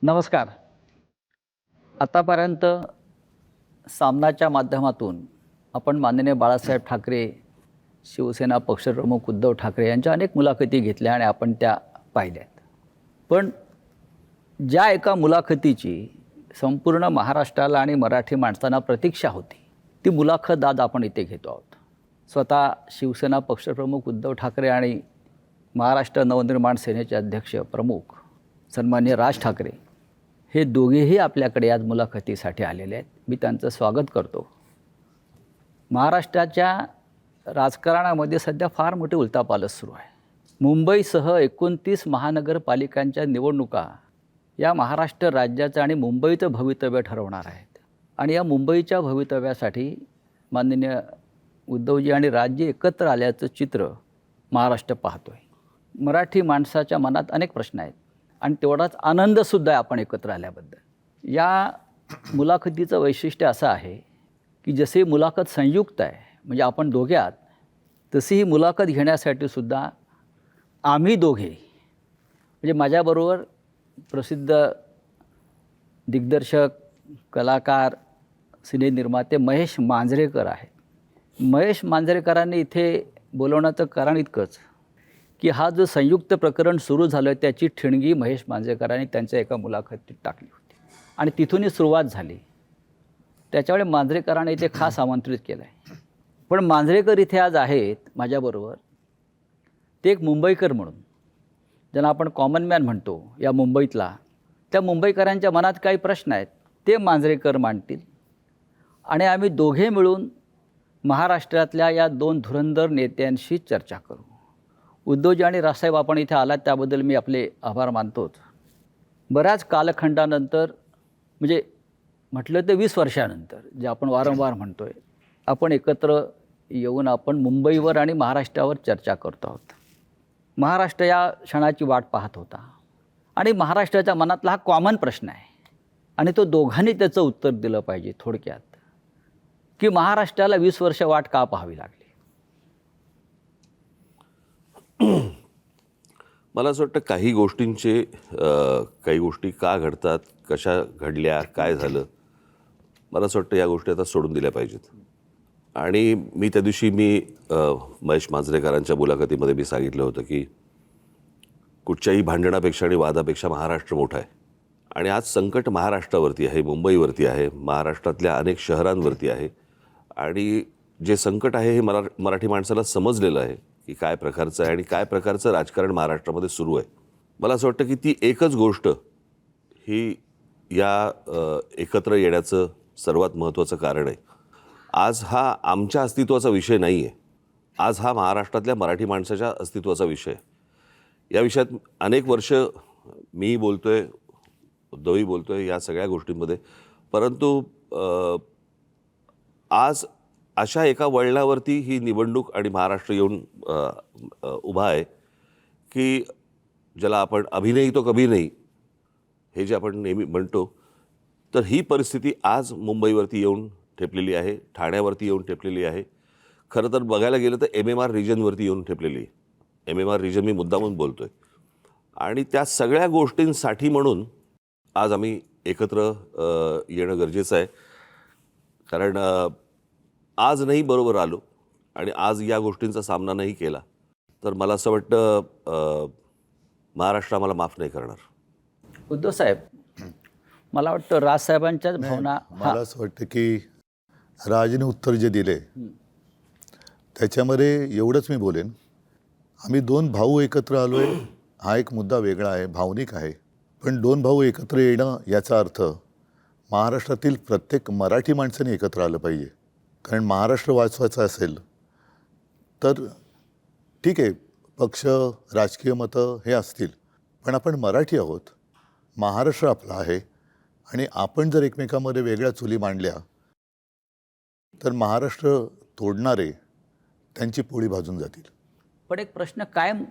नमस्कार. आतापर्यंत सामनाच्या माध्यमातून आपण माननीय बाळासाहेब ठाकरे, शिवसेना पक्षप्रमुख उद्धव ठाकरे यांच्या अनेक मुलाखती घेतल्या आणि आपण त्या पाहिल्यात. पण ज्या एका मुलाखतीची संपूर्ण महाराष्ट्राला आणि मराठी माणसांना प्रतीक्षा होती, ती मुलाखत आज आपण इथे घेतो आहोत. स्वतः शिवसेना पक्षप्रमुख उद्धव ठाकरे आणि महाराष्ट्र नवनिर्माण सेनेचे अध्यक्ष प्रमुख सन्माननीय राज ठाकरे हे दोघेही आपल्याकडे आज मुलाखतीसाठी आलेले आहेत. मी त्यांचं स्वागत करतो. महाराष्ट्राच्या राजकारणामध्ये सध्या फार मोठी उलथापालथ सुरू आहे. मुंबईसह 29 महानगरपालिकांच्या निवडणुका या महाराष्ट्र राज्याचं आणि मुंबईचं भवितव्य ठरवणार आहेत. आणि या मुंबईच्या भवितव्यासाठी माननीय उद्धवजी आणि राजजी एकत्र आल्याचं चित्र महाराष्ट्र पाहतो आहे. मराठी माणसाच्या मनात अनेक प्रश्न आहेत आणि तेवढाच आनंदसुद्धा आहे आपण एकत्र आल्याबद्दल. या मुलाखतीचं वैशिष्ट्य असं आहे की जशी मुलाखत संयुक्त आहे, म्हणजे आपण दोघे आहात, तशी ही मुलाखत घेण्यासाठी सुद्धा आम्ही दोघे, म्हणजे माझ्याबरोबर प्रसिद्ध दिग्दर्शक, कलाकार, सिनेनिर्माते महेश मांजरेकर आहेत. महेश मांजरेकरांनी इथे बोलवण्याचं कारण इतकंच की हा जो संयुक्त प्रकरण सुरू झालं त्याची ठिणगी महेश मांजरेकरांनी त्यांच्या एका मुलाखतीत टाकली होती आणि तिथूनही सुरुवात झाली. त्याच्यामुळे मांजरेकरांनी इथे खास आमंत्रित केलं आहे. पण मांजरेकर इथे आज आहेत माझ्याबरोबर. ते एक मुंबईकर म्हणून, ज्यांना आपण कॉमन मॅन म्हणतो या मुंबईतला, त्या मुंबईकरांच्या मनात काही प्रश्न आहेत ते मांजरेकर मांडतील आणि आम्ही दोघे मिळून महाराष्ट्रातल्या या दोन धुरंधर नेत्यांशी चर्चा करू. उद्धवजी आणि राजसाहेब, आपण इथे आलात त्याबद्दल मी आपले आभार मानतोच. बऱ्याच कालखंडानंतर, म्हणजे म्हटलं तर 20 वर्षानंतर, जे आपण वारंवार म्हणतो आहे, आपण एकत्र येऊन आपण मुंबईवर आणि महाराष्ट्रावर चर्चा करतो आहोत. महाराष्ट्र या क्षणाची वाट पाहत होता आणि महाराष्ट्राच्या मनातला हा कॉमन प्रश्न आहे आणि तो दोघांनी त्याचं उत्तर दिलं पाहिजे. थोडक्यात की महाराष्ट्राला 20 वर्ष वाट का पाहावी लागली? मला असं वाटतं काही गोष्टी का घडतात, कशा घडल्या, काय झालं, मला असं वाटतं या गोष्टी आता सोडून दिल्या पाहिजेत. आणि मी त्या दिवशी महेश मांजरेकरांच्या मुलाखतीमध्ये मी सांगितलं होतं की कुठच्याही भांडणापेक्षा आणि वादापेक्षा महाराष्ट्र मोठा आहे. आणि आज संकट महाराष्ट्रावरती आहे, मुंबईवरती आहे, महाराष्ट्रातल्या अनेक शहरांवरती आहे. आणि जे संकट आहे हे मराठी माणसाला समजलेलं आहे की काय प्रकारचं आहे आणि काय प्रकारचं राजकारण महाराष्ट्रामध्ये सुरू आहे. मला असं वाटतं की ती एकच गोष्ट ही या एकत्र येण्याचं सर्वात महत्त्वाचं कारण आहे. आज हा आमच्या अस्तित्वाचा विषय नाही आहे, आज हा महाराष्ट्रातल्या मराठी माणसाच्या अस्तित्वाचा विषय आहे. या विषयात अनेक वर्ष मी बोलतो आहे, उद्धवही बोलतो आहे या सगळ्या गोष्टींमध्ये. परंतु आज अशा एका वळणावरती ही निवडणूक आणि महाराष्ट्र येऊन उभा आहे की ज्याला आपण अभी नहीं तो कभी नहीं हे जे आपण नेहमी म्हणतो, तर ही परिस्थिती आज मुंबईवरती येऊन ठेपलेली आहे, ठाण्यावरती येऊन ठेपलेली आहे. खरं तर बघायला गेलं तर MMR रिजनवरती येऊन ठेपलेली आहे. MMR रिजन मी मुद्दामून बोलतो आहे. आणि त्या सगळ्या गोष्टींसाठी म्हणून आज आम्ही एकत्र येणं गरजेचं आहे. कारण आज नाही बरोबर आलो आणि आज या गोष्टींचा सामना नाही केला तर मला असं वाटतं महाराष्ट्र आम्हाला माफ नाही करणार. उद्धव साहेब, मला वाटतं राजसाहेबांच्याच भावना. मला असं वाटतं की राजने उत्तर जे दिले त्याच्यामध्ये एवढंच मी बोलेन, आम्ही दोन भाऊ एकत्र आलो आहे हा एक मुद्दा वेगळा आहे, भावनिक आहे. पण दोन भाऊ एकत्र येणं याचा अर्थ महाराष्ट्रातील प्रत्येक मराठी माणसाने एकत्र आलं पाहिजे. कारण महाराष्ट्र वाचवायचा असेल तर ठीक आहे, पक्ष, राजकीय मतं हे असतील, पण आपण मराठी आहोत, महाराष्ट्र आपला आहे. आणि आपण जर एकमेकांमध्ये वेगळ्या चुली मांडल्या तर महाराष्ट्र तोडणारे त्यांची पोळी भाजून जातील. पण एक प्रश्न कायम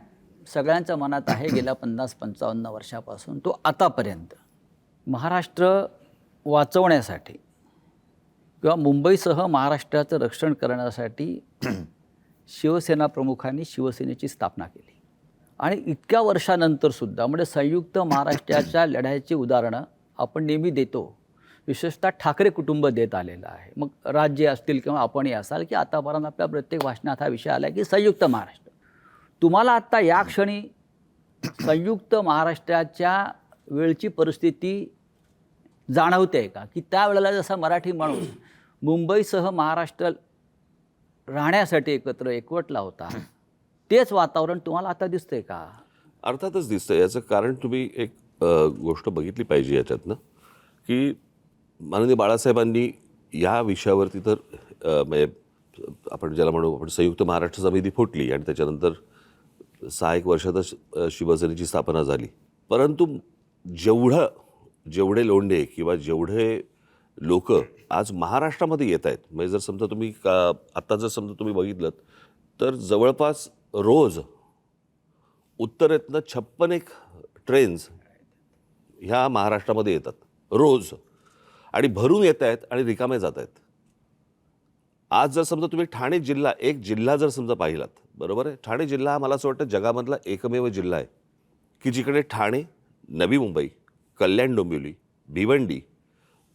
सगळ्यांच्या मनात आहे गेल्या 50-55 वर्षापासून, तो आतापर्यंत. महाराष्ट्र वाचवण्यासाठी किंवा मुंबईसह महाराष्ट्राचं रक्षण करण्यासाठी शिवसेना प्रमुखांनी शिवसेनेची स्थापना केली. आणि इतक्या वर्षानंतर सुद्धा म्हणजे संयुक्त महाराष्ट्राच्या लढ्याची उदाहरणं आपण नेहमी देतो. विशेषतः ठाकरे कुटुंब देत आलेलं आहे. मग राज्य असतील किंवा आपणही असाल की आतापर्यंत आपल्या प्रत्येक भाषणात हा विषय आला की संयुक्त महाराष्ट्र. तुम्हाला आत्ता या क्षणी संयुक्त महाराष्ट्राच्या वेळची परिस्थिती जाणवते का, की त्यावेळेला जसा मराठी माणूस मुंबईसह महाराष्ट्र राहण्यासाठी एकवटला होता, तेच वातावरण तुम्हाला आता दिसतंय का? अर्थातच दिसतं. याचं कारण तुम्ही एक गोष्ट बघितली पाहिजे याच्यातनं, की माननीय बाळासाहेबांनी या विषयावरती तर म्हणजे आपण ज्याला म्हणू आपण संयुक्त महाराष्ट्र समिती फुटली आणि त्याच्यानंतर 6-1 वर्षातच शिवसेनेची स्थापना झाली. परंतु जेवढे लोंढे किंवा जेवढे लोक आज महाराष्ट्रामध्ये येत आहेत, म्हणजे जर समजा तुम्ही आत्ता जर समजा तुम्ही बघितलं तर जवळपास रोज उत्तरेतनं 56 ट्रेन्स ह्या महाराष्ट्रामध्ये येतात रोज, आणि भरून येत आहेत आणि रिकामे जात आहेत. आज जर समजा तुम्ही ठाणे जिल्हा, एक जिल्हा जर समजा पाहिलात, बरोबर आहे, ठाणे जिल्हा हा मला असं वाटतं जगामधला एकमेव जिल्हा आहे की जिकडे ठाणे, नवी मुंबई, कल्याण डोंबिवली, भिवंडी,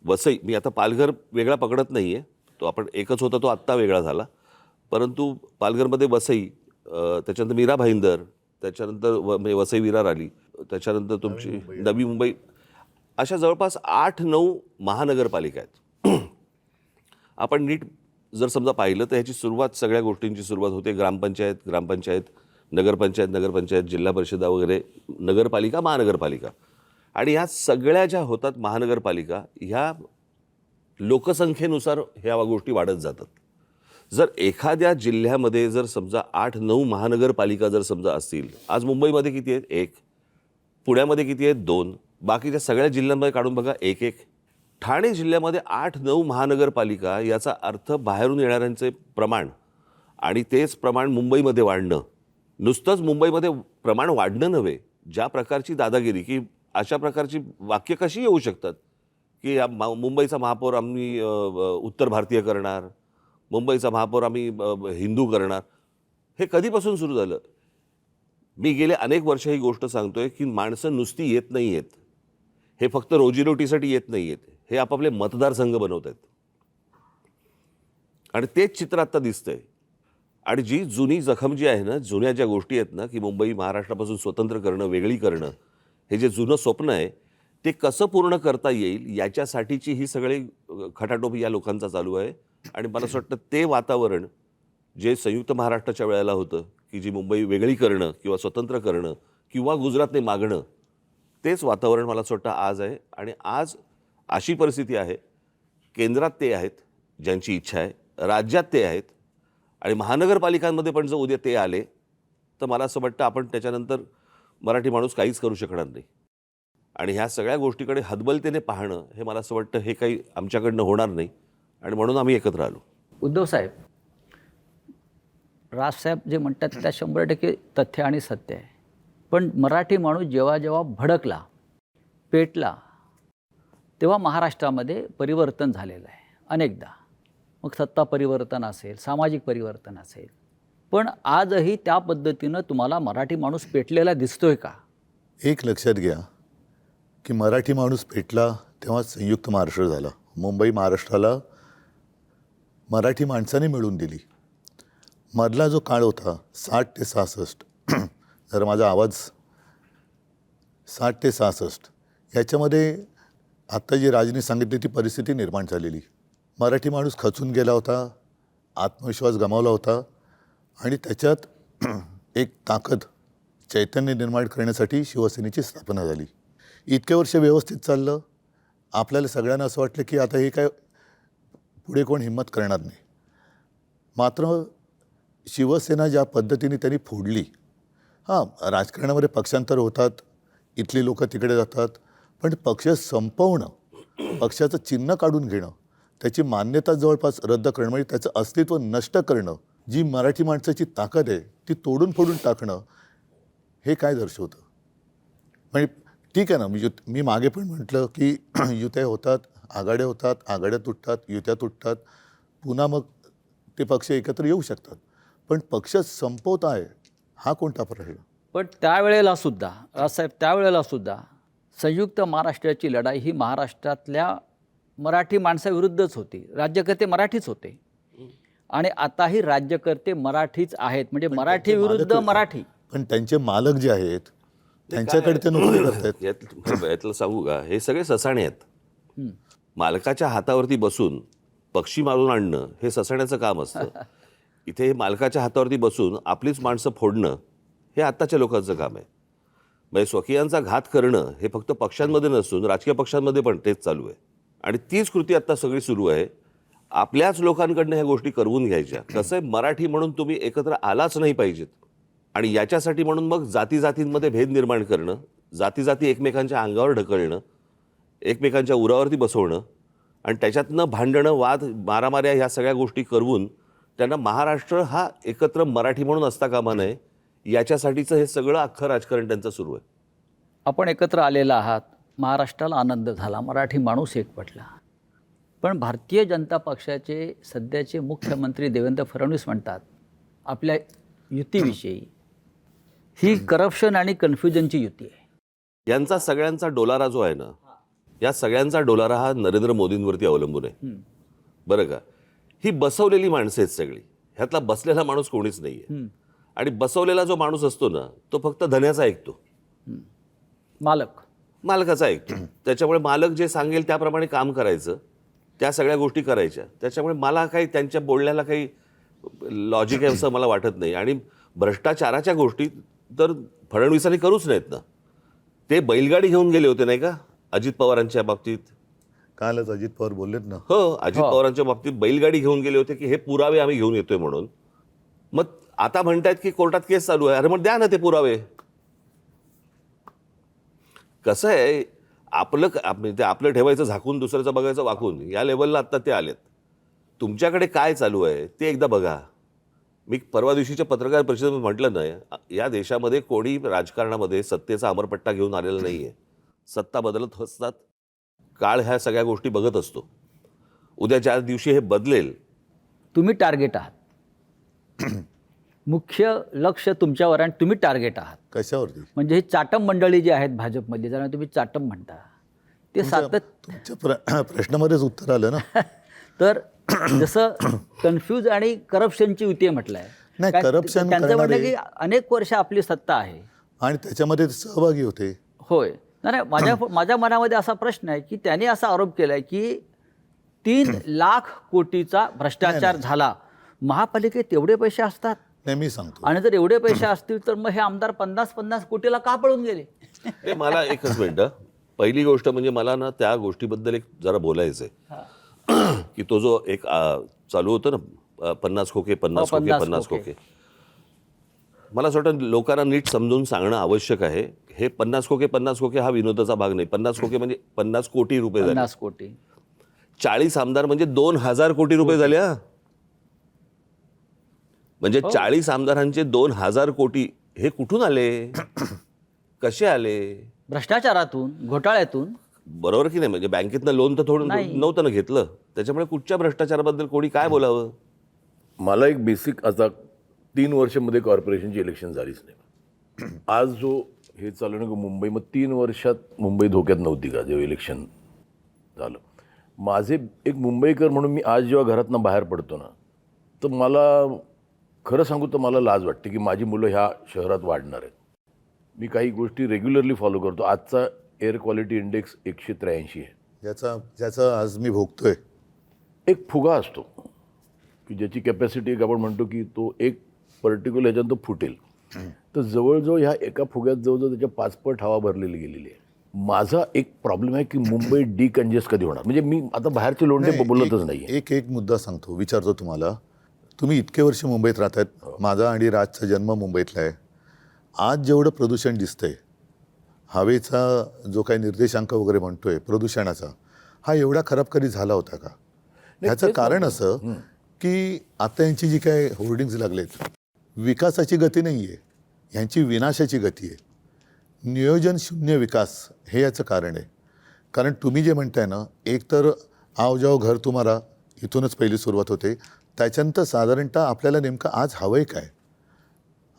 वसई, मी आता पालघर वेगळा पकडत नाही आहे, तो आपण एकच होता, तो आत्ता वेगळा झाला, परंतु पालघरमध्ये वसई, त्याच्यानंतर मीरा भाईंदर, त्याच्यानंतर म्हणजे वसई विरार आली, त्याच्यानंतर तुमची नवी मुंबई, अशा जवळपास 8-9 महानगरपालिका आहेत. आपण नीट जर समजा पाहिलं तर ह्याची सुरुवात, सगळ्या गोष्टींची सुरुवात होते ग्रामपंचायत, नगरपंचायत, जिल्हा परिषदा वगैरे, नगरपालिका, महानगरपालिका, आणि ह्या सगळ्या ज्या होतात महानगरपालिका, ह्या लोकसंख्येनुसार ह्या गोष्टी वाढत जातात. जर एखाद्या जिल्ह्यामध्ये जर समजा 8-9 महानगरपालिका जर समजा असतील, आज मुंबईमध्ये किती आहेत? 1. पुण्यामध्ये किती आहेत? 2. बाकीच्या सगळ्या जिल्ह्यांमध्ये काढून बघा 1-1. ठाणे जिल्ह्यामध्ये 8-9 महानगरपालिका, याचा अर्थ बाहेरून येणाऱ्यांचे प्रमाण आणि तेच प्रमाण मुंबईमध्ये वाढणं, नुसतंच मुंबईमध्ये प्रमाण वाढणं नव्हे, ज्या प्रकारची दादागिरी, की अशा प्रकारची वाक्य कशी येऊ शकतात की मुंबईचा महापौर आम्ही उत्तर भारतीय करणार, मुंबईचा महापौर आम्ही हिंदू करणार. हे कधीपासून सुरू झालं? मी गेले अनेक वर्ष ही गोष्ट सांगतोय की माणसं नुसती येत नाही आहेत, हे फक्त रोजीरोटीसाठी येत नाही आहेत, हे आपापले मतदारसंघ बनवत आहेत, आणि तेच चित्र आत्ता दिसतंय. आणि जी जुनी जखम जी आहे ना, जुन्या ज्या गोष्टी आहेत ना, की मुंबई महाराष्ट्रापासून स्वतंत्र करणं, वेगळी करणं, हे जे जुनं स्वप्न आहे ते कसं पूर्ण करता येईल याच्यासाठीची ही सगळी खटाटोप या लोकांचा चालू आहे. आणि मला असं वाटतं ते वातावरण जे संयुक्त महाराष्ट्राच्या वेळेला होतं, की जी मुंबई वेगळी करणं किंवा स्वतंत्र करणं किंवा गुजरातने मागणं, तेच वातावरण मला असं वाटतं आज आहे. आणि आज अशी परिस्थिती आहे, केंद्रात ते आहेत ज्यांची इच्छा आहे, राज्यात ते आहेत, आणि महानगरपालिकांमध्ये पण जर उद्या ते आले तर मला असं वाटतं आपण त्याच्यानंतर मराठी माणूस काहीच करू शकणार नाही. आणि ह्या सगळ्या गोष्टीकडे हतबलतेने पाहणं, हे मला असं वाटतं हे काही आमच्याकडनं होणार नाही, आणि म्हणून आम्ही एकत्र आलो. उद्धव साहेब, राजसाहेब जे म्हणतात त्या 100% तथ्य आणि सत्य आहे. पण मराठी माणूस जेव्हा जेव्हा भडकला, पेटला, तेव्हा महाराष्ट्रामध्ये परिवर्तन झालेलं आहे अनेकदा. मग सत्ता परिवर्तन असेल, सामाजिक परिवर्तन असेल, पण आजही त्या पद्धतीनं तुम्हाला मराठी माणूस पेटलेला दिसतोय का? एक लक्षात घ्या की मराठी माणूस पेटला तेव्हा संयुक्त महाराष्ट्र झाला. मुंबई महाराष्ट्राला मराठी माणसाने मिळून दिली. मधला जो काळ होता 60 ते 66, जर माझा आवाज 60 ते 66, याच्यामध्ये आत्ता जी राजनी सांगितली ती परिस्थिती निर्माण झालेली. मराठी माणूस खचून गेला होता, आत्मविश्वास गमावला होता, आणि त्याच्यात एक ताकद, चैतन्य निर्माण करण्यासाठी शिवसेनेची स्थापना झाली. इतके वर्ष व्यवस्थित चाललं. आपल्याला सगळ्यांना असं वाटलं की आता हे काय पुढे कोण हिंमत करणार नाही. मात्र शिवसेना ज्या पद्धतीने त्यांनी फोडली, राजकारणामध्ये पक्षांतर होतात, इथली लोक तिकडे जातात, पण पक्ष संपवणं, पक्षाचं चिन्ह काढून घेणं, त्याची मान्यता जवळपास रद्द करणं, म्हणजे त्याचं अस्तित्व नष्ट करणं, जी मराठी माणसाची ताकद आहे ती तोडून फोडून टाकणं, हे काय दर्शवतं? म्हणजे ठीक आहे ना, मी मागे पण म्हटलं की युत्या होतात, आघाड्या होतात, आघाड्या तुटतात, युत्या तुटतात, पुन्हा मग ते पक्ष एकत्र येऊ शकतात, पण पक्ष संपवत आहे हा कोणता प्रश्न? पण त्यावेळेला सुद्धा राजसाहेब त्यावेळेला सुद्धा संयुक्त महाराष्ट्राची लढाई ही महाराष्ट्रातल्या मराठी माणसाविरुद्धच होती. राज्यकर्ते मराठीच होते आणि आताही राज्यकर्ते मराठीच आहेत. म्हणजे मराठी विरुद्ध मराठी. पण त्यांचे मालक जे आहेत त्यांच्याकडे ते नोकरी करतात. यातलं सांगू का, हे सगळे ससाणे आहेत. मालकाच्या हातावरती बसून पक्षी मारून आणणं हे ससाण्याचं काम असतं. इथे मालकाच्या हातावरती बसून आपलीच माणसं फोडणं हे आत्ताच्या लोकांचं काम आहे. म्हणजे स्वकीयांचा घात करणं हे फक्त पक्षांमध्ये नसून राजकीय पक्षांमध्ये पण तेच चालू आहे. आणि तीच कृती आत्ता सगळी सुरू आहे. आपल्याच लोकांकडनं ह्या गोष्टी करवून घ्यायच्या. कसं आहे, मराठी म्हणून तुम्ही एकत्र आलाच नाही पाहिजेत. आणि याच्यासाठी म्हणून मग जातीजातींमध्ये भेद निर्माण करणं, जाती एकमेकांच्या अंगावर ढकलणं, एकमेकांच्या उरावरती बसवणं आणि त्याच्यातनं भांडणं, वाद, मारामाऱ्या ह्या सगळ्या गोष्टी करवून त्यांना महाराष्ट्र हा एकत्र मराठी म्हणून असता कामा नये, याच्यासाठीचं हे सगळं अख्खं राजकारण त्यांचं सुरू आहे. आपण एकत्र आलेला आहात, महाराष्ट्राला आनंद झाला, मराठी माणूस एकवटला. पण भारतीय जनता पक्षाचे सध्याचे मुख्यमंत्री देवेंद्र फडणवीस म्हणतात आपल्या युतीविषयी, ही करप्शन आणि कन्फ्युजनची युती आहे. यांचा सगळ्यांचा डोलारा जो आहे ना, या सगळ्यांचा डोलारा हा नरेंद्र मोदींवरती अवलंबून आहे. बरं का, ही बसवलेली माणसं आहेत सगळी. ह्यातला बसलेला माणूस कोणीच नाही आहे. आणि बसवलेला जो माणूस असतो ना, तो फक्त धन्याचा ऐकतो, मालकाचा ऐकतो. त्याच्यामुळे मालक जे सांगेल त्याप्रमाणे काम करायचं, त्या सगळ्या गोष्टी करायच्या. त्याच्यामुळे मला काही त्यांच्या बोलण्याला काही लॉजिक आहे असं मला वाटत नाही. आणि भ्रष्टाचाराच्या गोष्टी तर फडणवीसांनी करूच नाहीत ना. ते बैलगाडी घेऊन गेले होते नाही का अजित पवारांच्या बाबतीत. कालच अजित पवार बोललेत ना. हो, अजित पवारांच्या बाबतीत बैलगाडी घेऊन गेले होते की हे पुरावे आम्ही घेऊन येतोय म्हणून. मग आता म्हणतायत की कोर्टात केस चालू आहे. अरे मग द्या ना ते पुरावे. कसं आहे, आपलं ठेवायचं झाकून, दुसऱ्याचं बघायचं वाकून, या लेवलला आत्ता ते आलेत. तुमच्याकडे काय चालू आहे ते एकदा बघा. मी परवा दिवशीच्या पत्रकार परिषदेमध्ये म्हटलं नाही, या देशामध्ये कोणी राजकारणामध्ये सत्तेचा अमरपट्टा घेऊन आलेला नाही आहे. सत्ता बदलत असतात, काळ ह्या सगळ्या गोष्टी बघत असतो. उद्या ज्या दिवशी हे बदलेल, तुम्ही टार्गेट आहात. मुख्य लक्ष तुमच्यावर आणि तुम्ही टार्गेट आहात. कशावरती? म्हणजे ही चाटम मंडळी जी आहेत भाजपमधली, ज्यांना तुम्ही चाटम म्हणता, ते तुमच्या प्रश्नामध्येच उत्तर आलं ना. तर जसं कन्फ्यूज आणि करप्शनची युती म्हटलं आहे. नाही, करप्शन त्यांचं म्हणणं की अनेक वर्ष आपली सत्ता आहे आणि त्याच्यामध्ये सहभागी होते. होय. नाही, माझ्या मनामध्ये असा प्रश्न आहे की त्यांनी असा आरोप केला की 3 लाख कोटीचा भ्रष्टाचार झाला. महापालिकेत एवढे पैसे असतात? नाही, मी सांगतो. आणि जर एवढे पैसे असतील तर मग हे आमदार 50-50 कोटीला का पळून गेले? हे मला एकच मिनिटं. पहिली गोष्ट म्हणजे मला ना त्या गोष्टीबद्दल एक जरा बोलायचं आहे की तो जो एक चालू होतं ना 50 खोके 50 खोके 50 खोके, मला असं वाटतं लोकांना नीट समजून सांगणं आवश्यक आहे. हे 50 खोके 50 खोके हा विनोदाचा भाग नाही. 50 खोके म्हणजे 50 कोटी रुपये झाले. 50 कोटी. 40 आमदार म्हणजे 2000 कोटी रुपये झाले. म्हणजे 40 आमदारांचे 2000 कोटी हे कुठून आले, कसे आले? भ्रष्टाचारातून, घोटाळ्यातून. बरोबर की नाही? म्हणजे बँकेतनं लोन तर थोडं नव्हतं ना घेतलं. त्याच्यामुळे कुठच्या भ्रष्टाचाराबद्दल कोणी काय बोलावं? मला एक बेसिक, आता 3 वर्षामध्ये कॉर्पोरेशनची इलेक्शन झालीच नाही. आज जो हे चालू ना मुंबई, मग 3 वर्षात मुंबई धोक्यात नव्हती का जेव्हा इलेक्शन झालं? माझे एक मुंबईकर म्हणून मी आज जेव्हा घरातनं बाहेर पडतो ना, तर मला खरं सांगू तर मला लाज वाटते की माझी मुलं ह्या शहरात वाढणार आहेत. मी काही गोष्टी रेग्युलरली फॉलो करतो. आजचा एअर क्वालिटी इंडेक्स 183 आहे. ज्याचा आज मी भोगतोय. एक फुगा असतो की ज्याची कॅपॅसिटी एक आपण म्हणतो की तो एक पर्टिक्युलर ह्याच्यात तो फुटेल. तर जवळजवळ ह्या एका फुग्यात जवळजवळ त्याच्या 5 पट हवा भरलेली गेलेली आहे. माझा एक प्रॉब्लेम आहे की मुंबई डिकंजेस्ट कधी होणार? म्हणजे मी आता बाहेरचे लोंढे बोलतच नाही. एक मुद्दा सांगतो, विचारतो तुम्हाला. तुम्ही इतके वर्ष मुंबईत राहतायत. माझा आणि राजचा जन्म मुंबईतला आहे. आज जेवढं प्रदूषण दिसतंय, हवेचा जो काही निर्देशांक वगैरे म्हणतोय प्रदूषणाचा, हा एवढा खराब कधी झाला होता का? ह्याचं कारण असं की आता यांची जी काय होर्डिंग्ज लागलेत, विकासाची गती नाही आहे, ह्यांची विनाशाची गती आहे. नियोजन शून्य विकास हे याचं कारण आहे. कारण तुम्ही जे म्हणताय ना, एक तर आओ जाओ घर तुम्हाला, इथूनच पहिली सुरुवात होते. त्याच्यानंतर साधारणतः आपल्याला नेमकं आज हवंय काय?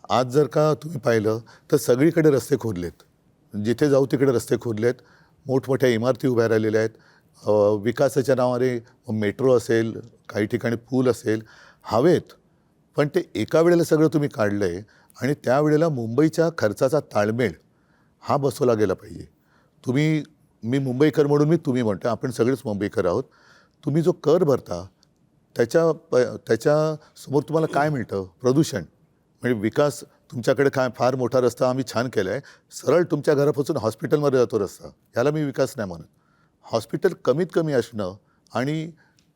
आज जर का तुम्ही पाहिलं तर सगळीकडे रस्ते खोदलेत, जिथे जाऊ तिकडे रस्ते खोदलेत, मोठमोठ्या इमारती उभ्या राहिलेल्या आहेत. विकासाच्या नावाने मेट्रो असेल, काही ठिकाणी पूल असेल, हवेत. पण ते एका वेळेला सगळं तुम्ही काढलं आहे आणि त्यावेळेला मुंबईच्या खर्चाचा ताळमेळ हा बसवला गेला पाहिजे. मी मुंबईकर म्हणून मी तुम्ही म्हणतो, आपण सगळेच मुंबईकर आहोत. तुम्ही जो कर भरता त्याच्यासमोर तुम्हाला काय मिळतं? प्रदूषण. म्हणजे विकास तुमच्याकडे काय फार मोठा रस्ता आम्ही छान केला आहे, सरळ तुमच्या घरापासून हॉस्पिटलमध्ये जातो रस्ता, ह्याला मी विकास नाही म्हणत. हॉस्पिटल कमीत कमी असणं आणि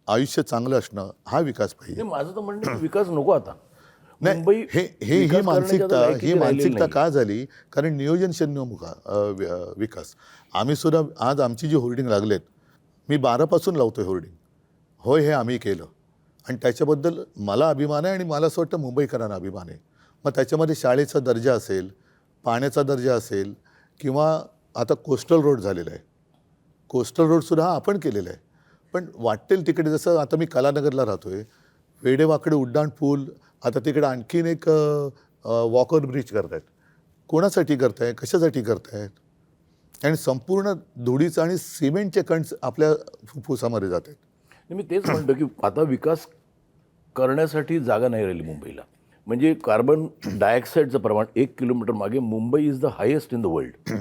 आयुष्य चांगलं असणं हा विकास पाहिजे. माझं तर म्हणणं आहे, विकास नको आता. नाही, मुंबई ही विकास मानसिकता करण्याच्या लायकीची ही राहिलेली मानसिकता नाही. का झाली? कारण नियोजनशून्य विकास. आम्ही सुद्धा आज आमची जी होर्डिंग लागलेत, मी 12पासून लावतोय होर्डिंग. होय, हे आम्ही केलं आणि त्याच्याबद्दल मला अभिमान आहे आणि मला असं वाटतं मुंबईकरांना अभिमान आहे. मग त्याच्यामध्ये शाळेचा दर्जा असेल, पाण्याचा दर्जा असेल, किंवा आता कोस्टल रोड झालेला आहे. कोस्टल रोडसुद्धा आपण केलेला आहे. पण वाटेल तिकडे, जसं आता मी कलानगरला राहतोय, वेडेवाकडे उड्डाण पूल, आता तिकडे आणखीन एक वॉकर ब्रिज करतायत. कोणासाठी करताय? कशासाठी करतायत? आणि संपूर्ण धुळीचं आणि सिमेंटचे कण आपल्या फुफ्फुसामध्ये जात आहेत. मी तेच म्हणतो की आता विकास करण्यासाठी जागा नाही राहिली मुंबईला. म्हणजे कार्बन डायऑक्साईडचं प्रमाण 1 किलोमीटर मागे Mumbai is the highest in the world.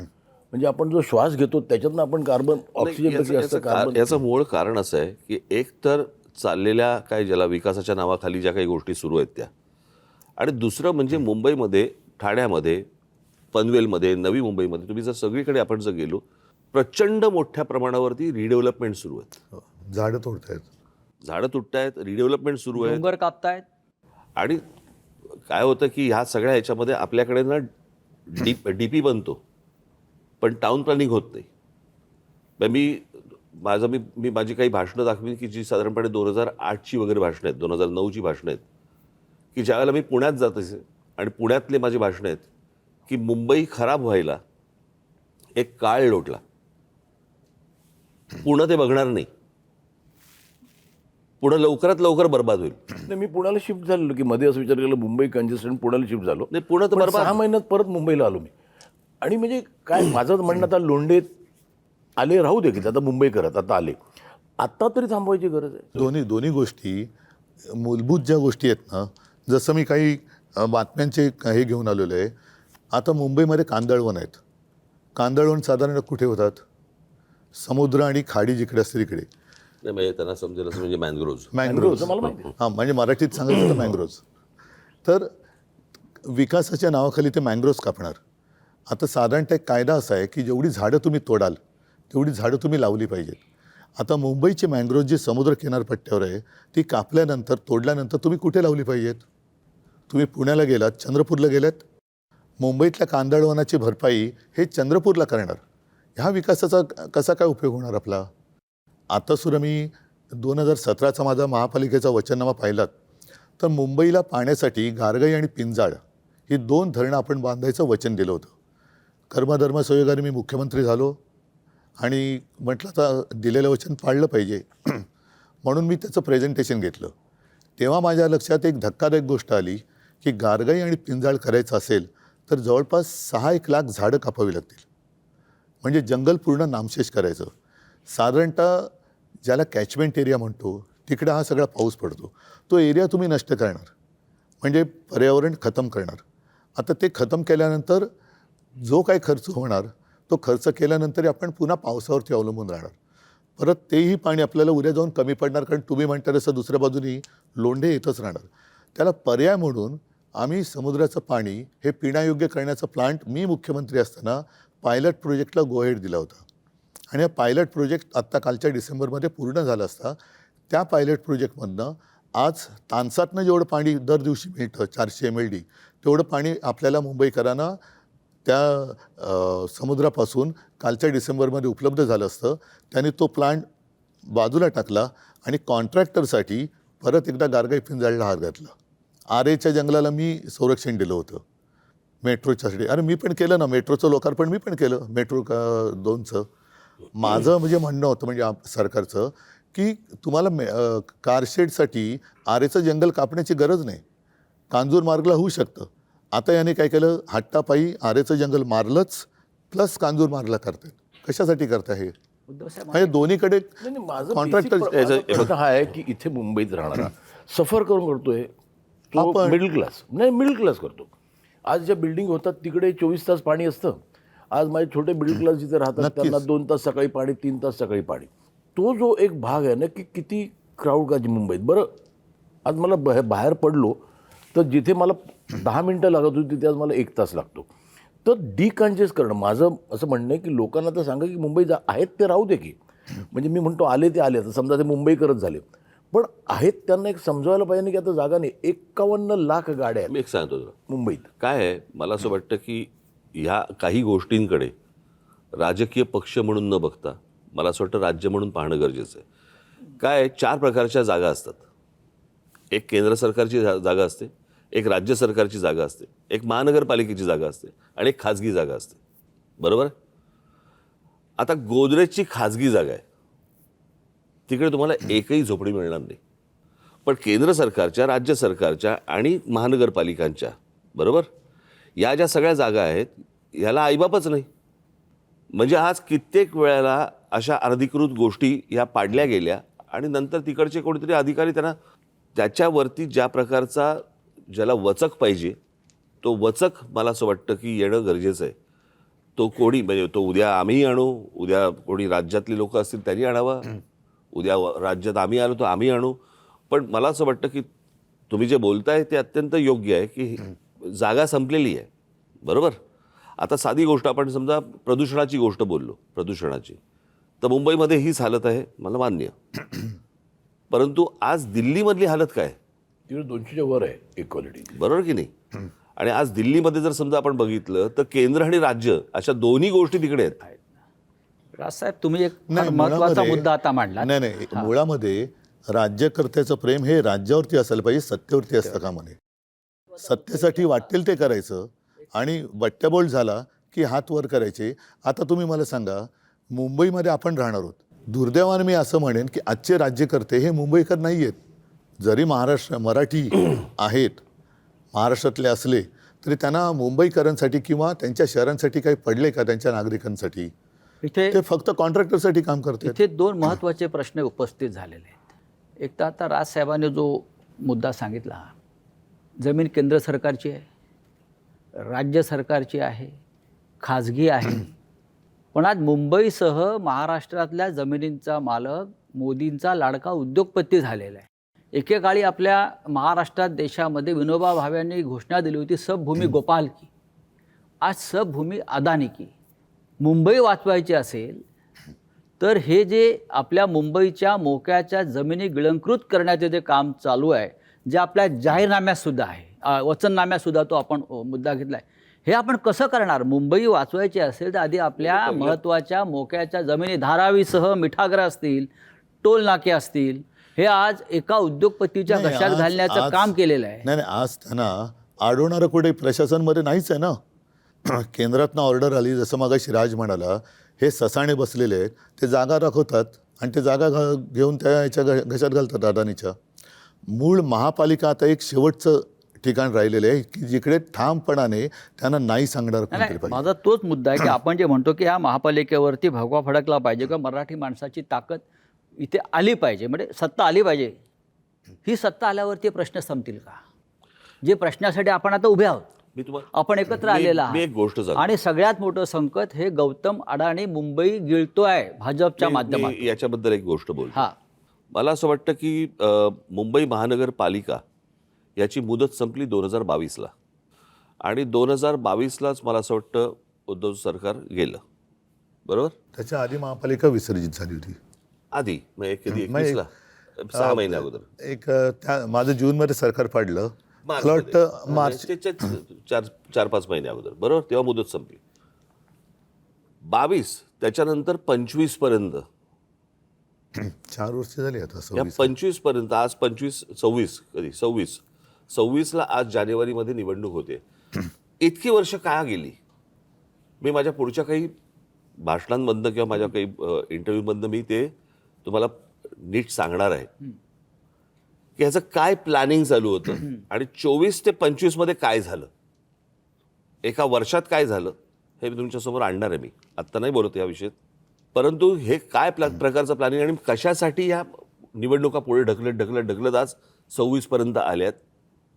म्हणजे आपण जो श्वास घेतो त्याच्यातनं आपण कार्बन ऑक्सिजन याचं मूळ कारण असं आहे की एक तर चाललेल्या काय ज्याला विकासाच्या नावाखाली ज्या काही गोष्टी सुरू आहेत त्या, आणि दुसरं म्हणजे मुंबईमध्ये, ठाण्यामध्ये, पनवेलमध्ये, नवी मुंबईमध्ये तुम्ही जर सगळीकडे आपण जर गेलो, प्रचंड मोठ्या प्रमाणावरती रिडेव्हलपमेंट सुरू आहेत. झाडं तोडतायत, झाडं तुटतायत, रिडेव्हलपमेंट सुरू आहे. डोंगर कापतायत. आणि काय होतं की ह्या सगळ्या ह्याच्यामध्ये आपल्याकडे ना डीपी बनतो पण टाउन प्लॅनिंग होत नाही. मी माझी काही भाषणं दाखवीन की जी साधारणपणे 2008ची वगैरे भाषणं आहेत, 2009ची भाषणं आहेत, की ज्यावेळेला मी पुण्यात जात असे आणि पुण्यातले माझी भाषणं आहेत की मुंबई खराब व्हायला एक काळ लोटला, पुणं ते बघणार नाही, पुणं लवकरात लवकर बर्बाद होईल. नाही, मी पुण्याला शिफ्ट झालेलो की मध्ये असं विचार केला मुंबई कंजेस्टेड, पुण्याला शिफ्ट झालो. नाही, पुणं तर पण बर्बाद. 6 महिन्यात परत मुंबईला आलो मी. आणि म्हणजे काय माझं म्हणणं, आता लोंढे आले राहू दे की आता मुंबई करत आता आले, आत्ता तरी थांबवायची गरज आहे. दोन्ही गोष्टी मूलभूत ज्या गोष्टी आहेत ना, जसं मी काही बातम्यांचे हे घेऊन आलेलो आहे. आता मुंबईमध्ये कांदळवन आहेत. कांदळवन साधारण कुठे होतात? समुद्र आणि खाडी जिकडे असते तिकडे. नाही, म्हणजे त्यांना समजेल असं म्हणजे मँग्रोव्ज. मँग्रोव्हचं मला माहिती आहे. हां, म्हणजे मराठीत सांगायचं तर मँग्रोव्ज. तर विकासाच्या नावाखाली ते मँग्रोव्ज कापणार. आता साधारणतः एक कायदा असा आहे की जेवढी झाडं तुम्ही तोडाल तेवढी झाडं तुम्ही लावली पाहिजेत. आता मुंबईची मँग्रोव्ज जी समुद्र किनारपट्ट्यावर आहे ती कापल्यानंतर, तोडल्यानंतर तुम्ही कुठे लावली पाहिजेत? तुम्ही पुण्याला गेलात, चंद्रपूरला गेलात, मुंबईतल्या कांदळवनाची भरपाई हे चंद्रपूरला करणार. ह्या विकासाचा कसा काय उपयोग होणार आपला? आता सुद्धा मी 2017चा माझा महापालिकेचा वचननामा पाहिलात तर मुंबईला पाण्यासाठी गारगाई आणि पिंजाळ ही 2 धरणं आपण बांधायचं वचन दिलं होतं. कर्मधर्म संयोगाने मी मुख्यमंत्री झालो आणि म्हटलं आता दिलेलं वचन पाळलं पाहिजे म्हणून मी त्याचं प्रेझेंटेशन घेतलं. तेव्हा माझ्या लक्षात एक धक्कादायक गोष्ट आली की गारगाई आणि पिंजाळ करायचं असेल तर जवळपास 6-1 लाख झाडं कापावी लागतील. म्हणजे जंगल पूर्ण नामशेष करायचं. साधारणतः ज्याला कॅचमेंट एरिया म्हणतो तिकडे हा सगळा पाऊस पडतो, तो एरिया तुम्ही नष्ट करणार म्हणजे पर्यावरण खतम करणार. आता ते खतम केल्यानंतर जो काही खर्च होणार तो खर्च केल्यानंतर आपण पुन्हा पावसावरती अवलंबून राहणार. परत तेही पाणी आपल्याला उद्या जाऊन कमी पडणार, कारण तुम्ही म्हणता तसं दुसऱ्या बाजूनी लोंढे येतच राहणार. त्याला पर्याय म्हणून आम्ही समुद्राचं पाणी हे पिण्यायोग्य करण्याचा प्लांट मी मुख्यमंत्री असताना पायलट प्रोजेक्टला गो हेड दिला होता. आणि हा पायलट प्रोजेक्ट आत्ता कालच्या डिसेंबरमध्ये पूर्ण झाला असता. त्या पायलट प्रोजेक्टमधनं आज तानसातनं जेवढं पाणी दर दिवशी मिळतं 400 MLD तेवढं पाणी आपल्याला मुंबईकरांना त्या समुद्रापासून कालच्या डिसेंबरमध्ये उपलब्ध झालं असतं. त्यांनी तो प्लांट बाजूला टाकला आणि कॉन्ट्रॅक्टरसाठी परत एकदा गारगाई पिंजाळला हात घातला. आरेच्या जंगलाला मी संरक्षण दिलं होतं मेट्रोच्यासाठी. अरे मी पण केलं ना, मेट्रोचं लोकार्पण मी पण केलं, मेट्रो 2चं. माझं म्हणजे म्हणणं होतं म्हणजे सरकारचं की तुम्हाला कारशेडसाठी आरेचं जंगल कापण्याची गरज नाही. कांजूर मार्गला होऊ शकतं. आता याने काय केलं, हट्टापायी आरेचं जंगल मारलंच प्लस कांजूर मारला करतात. कशासाठी करता हे? उद्धव साहेब म्हणजे दोन्हीकडे नाही, नाही, माझं कॉन्ट्रॅक्टर माझा प्रश्न हा आहे की इथे मुंबईत राहणारा सफर करून करतोय तो आपण- मिडल क्लास, नाही मिडल क्लास करतो. आज ज्या बिल्डिंग होतात तिकडे 24 तास पाणी असतं. आज माझे छोटे मिडल क्लास जिथे राहतात नक्कीच. त्यांना 2 तास सकाळी पाणी, 3 तास सकाळी पाणी. तो जो एक भाग आहे ना की किती क्राऊड का मुंबईत. बरं, आज मला बाहेर पडलो तर जिथे मला 10 मिनटं लागत होती तिथे आज मला 1 तास लागतो. तर डिकन्जेस्ट करणं, माझं असं म्हणणं आहे की लोकांना तर सांगा की मुंबई आहेत ते राहू दे की. म्हणजे मी म्हणतो आले ते आले, आता समजा ते मुंबईकरच झाले, पण आहेत त्यांना एक समजायला पाहिजे की आता जागा नाही. 51 लाख गाड्या आहेत मी एक सांगतो तुला मुंबईत. काय आहे, मला असं वाटतं की ह्या काही गोष्टींकडे राजकीय पक्ष म्हणून न बघता मला असं वाटतं राज्य म्हणून पाहणं गरजेचं आहे. काय आहे, 4 प्रकारच्या जागा असतात. एक केंद्र सरकारची जागा असते, एक राज्य सरकारची जागा असते, एक महानगरपालिकेची जागा असते आणि एक खाजगी जागा असते. बरोबर? आता गोदरेजची खाजगी जागा आहे, तिकडे तुम्हाला एकही झोपडी मिळणार नाही. पण केंद्र सरकारच्या, राज्य सरकारच्या आणि महानगरपालिकांच्या, बरोबर, या ज्या सगळ्या जागा आहेत याला आईबापच नाही. म्हणजे आज कित्येक वेळेला अशा अनधिकृत गोष्टी ह्या पाडल्या गेल्या आणि नंतर तिकडचे कोणीतरी अधिकारी त्यांना त्याच्यावरती ज्या प्रकारचा ज्याला वचक पाहिजे तो वचक मला असं वाटतं की येणं गरजेचं आहे. तो कोणी म्हणजे तो उद्या आम्ही आणू, उद्या कोणी राज्यातली लोक असतील त्यांनी आणावा, उद्या राज्यात आम्ही आलो तर आम्ही आणू. पण मला असं वाटतं की तुम्ही जे बोलताय ते अत्यंत योग्य आहे की जागा संपलेली आहे. बरोबर? आता साधी गोष्ट आपण समजा प्रदूषणाची गोष्ट बोललो, प्रदूषणाची, तर मुंबईमध्ये हीच हालत आहे, मला मान्य. परंतु आज दिल्लीमधली हालत काय? तिकडे 200च्या वर आहे इक्वालिटी. बरोबर की नाही? आणि आज दिल्लीमध्ये जर समजा आपण बघितलं तर केंद्र आणि राज्य अशा दोन्ही गोष्टी तिकडे आहेत. राजसाहेब, तुम्ही एक फार नाही, महत्वाचा मुळामध्ये- मुद्दा आता मांडला. नाही, मुळामध्ये राज्यकर्त्याचं प्रेम हे राज्यावरती असायला पाहिजे, सत्तेवरती असतं का म्हणे. सत्तेसाठी वाटेल ते करायचं आणि बट्ट्याबोळ झाला की हात वर करायचे. आता तुम्ही मला सांगा, मुंबईमध्ये आपण राहणार आहोत. दुर्दैवाने मी असं म्हणेन की आजचे राज्यकर्ते हे मुंबईकर नाही आहेत. जरी मराठी आहेत, महाराष्ट्रातले असले तरी त्यांना मुंबईकरांसाठी किंवा त्यांच्या शहरांसाठी काही पडले का त्यांच्या नागरिकांसाठी? इथे ते फक्त कॉन्ट्रॅक्टरसाठी काम करतात. इथे 2 महत्त्वाचे प्रश्न उपस्थित झालेले आहेत. एक तर आता राजसाहेबांनी जो मुद्दा सांगितला, जमीन केंद्र सरकारची आहे, राज्य सरकारची आहे, खाजगी आहे. पण आज मुंबईसह महाराष्ट्रातल्या जमिनींचा मालक मोदींचा लाडका उद्योगपती झालेला आहे. एकेकाळी आपल्या महाराष्ट्रात देशामध्ये विनोबा भावेंनी घोषणा दिली होती, सब भूमी गोपाल की. आज सब भूमी अदानी की. मुंबई वाचवायची असेल तर हे जे आपल्या मुंबईच्या मोक्याच्या जमिनी गिळंकृत करण्याचे जे काम चालू आहे, जे आपल्या जाहीरनाम्यातसुद्धा आहे, वचननाम्यातसुद्धा तो आपण मुद्दा घेतला आहे, हे आपण कसं करणार? मुंबई वाचवायची असेल तर आधी आपल्या महत्त्वाच्या मोक्याच्या जमिनी, धारावीसह मिठागर असतील, टोल नाके असतील, हे आज एका उद्योगपतीच्या नाही, घशात घालण्याचं काम केलेलं आहे. नाही, आज त्यांना अडवणारं कुठे प्रशासनमध्ये नाहीच आहे ना. केंद्रातनं ऑर्डर आली, जसं मगाशी राज म्हणाला, हे ससाणे बसलेले आहेत, ते जागा दाखवतात आणि ते जागा घेऊन त्या याच्या घशात घालतात अदानीच्या. मूळ महापालिका आता एक शेवटचं ठिकाण राहिलेलं आहे की जिकडे ठामपणाने त्यांना नाही सांगणार कोणतरी नाही, पाहिजे. माझा तोच मुद्दा आहे की आपण जे म्हणतो की ह्या महापालिकेवरती भगवा फडकला पाहिजे किंवा मराठी माणसाची ताकद इथे आली पाहिजे, म्हणजे सत्ता आली पाहिजे. ही सत्ता आल्यावरती प्रश्न संपतील का? जे प्रश्नासाठी आपण आता उभे आहोत, मी तुम्हाला आपण एकत्र आलेला मी एक गोष्ट सांगतो. आणि सगळ्यात मोठं संकट हे गौतम अडाणी मुंबई गिळतोय भाजपच्या माध्यमातून. मी याच्याबद्दल एक गोष्ट बोलतो. हा, मला असं वाटतं की मुंबई महानगरपालिका याची मुदत संपली 2022ला आणि 2022लाच मला असं वाटतं उद्धव सरकार गेलं. बरोबर? त्याच्या आधी महापालिका विसर्जित झाली होती. आधी म्हणजे कधी मग 21ला 6 महिन्या अगोदर. त्या माझं जूनमध्ये सरकार पाडलं, मला वाटतं मार्च 4-5 महिने अगोदर. बरोबर? तेव्हा मुदत संपली. 22 त्याच्यानंतर 25 पर्यंत, 4 वर्ष झाली आता. या 25 पर्यंत, आज 26 कधी 26ला आज जानेवारीमध्ये निवडणूक होते. इतकी वर्ष का गेली? मी माझ्या पुढच्या काही भाषणांमधनं किंवा माझ्या काही इंटरव्ह्यूमधनं मी ते तुम्हाला नीट सांगणार आहे की ह्याचं काय प्लॅनिंग चालू होतं आणि 24 ते 25 मध्ये काय झालं. एका वर्षात काय झालं हे मी तुमच्यासमोर आणणार आहे. मी आत्ता नाही बोलत या विषयात, परंतु हे काय प्रकारचं प्लॅनिंग आणि कशासाठी ह्या निवडणुका पुढे ढकलत आज 26पर्यंत आल्यात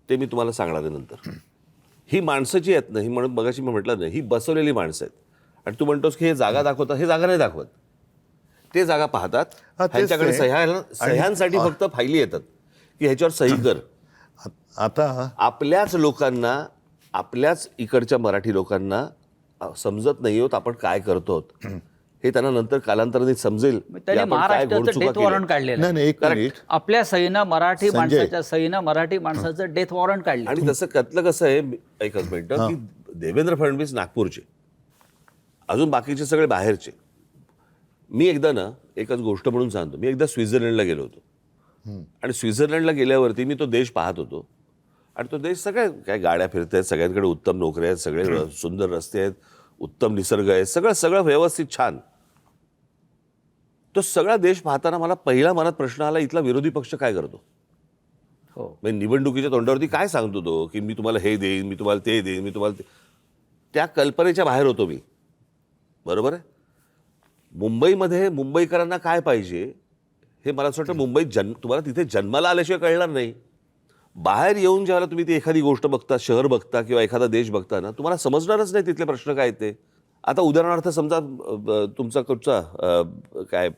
ते मी तुम्हाला सांगणार आहे नंतर. ही माणसं जी आहेत ना, ही म्हणून मगाशी मी म्हटलं ना, ही बसवलेली माणसं आहेत. आणि तू म्हणतोस की हे जागा दाखवतात, हे जागा नाही दाखवत. ते जागा पाहतात, तेच ह्यांच्याकडे ते. सह्यांसाठी फक्त फायली येतात की ह्याच्यावर सही कर. आता आपल्याच लोकांना, आपल्याच इकडच्या मराठी लोकांना समजत नाही होत आपण काय करतो हे त्यांना नंतर कालांतराने समजेल की त्यांनी आपण काय महाराष्ट्राचं घोडचुका डेथ वॉरंट केल्या. काढलेलं नाही आहे. नाही एक मिनिट. आपल्या सहीनं मराठी संजय. माणसाच्या सहीनं मराठी माणसाचं डेथ वॉरंट काढलं. आणि तसं त्यातलं कसं आहे, एकच मिनिटं, की देवेंद्र फडणवीस नागपूरचे, अजून बाकीचे सगळे बाहेरचे. मी एकदा ना, एकच गोष्ट म्हणून सांगतो, मी एकदा स्वित्झर्लंडला गेलो होतो. आणि स्वित्झर्लंडला गेल्यावरती मी तो देश पाहत होतो. आणि तो देश सगळ्या काय गाड्या फिरत आहेत, सगळ्यांकडे उत्तम नोकऱ्या आहेत, सगळे सुंदर रस्ते आहेत, उत्तम निसर्ग आहे, सगळं व्यवस्थित छान. तो सगळा देश पाहताना मला पहिला मनात प्रश्न आला, इथला विरोधी पक्ष काय करतो. हो. म्हणजे निवडणुकीच्या तोंडावरती काय सांगतो तो, की मी तुम्हाला हे देईन, मी तुम्हाला ते देईन, मी तुम्हाला ते. त्या कल्पनेच्या बाहेर होतो मी. बरोबर आहे. मुंबईमध्ये मुंबईकरांना काय पाहिजे हे मला असं वाटतं मुंबईत तुम्हाला तिथे जन्माला आल्याशिवाय कळणार नाही. बाहेर येऊन ज्यावेळेला तुम्ही ती एखादी गोष्ट बघता, शहर बघता किंवा एखादा देश बघता ना, तुम्हाला समजणारच नाही तिथले प्रश्न काय ते. आता उदाहरणार्थ समजा तुमचा कुठचा काय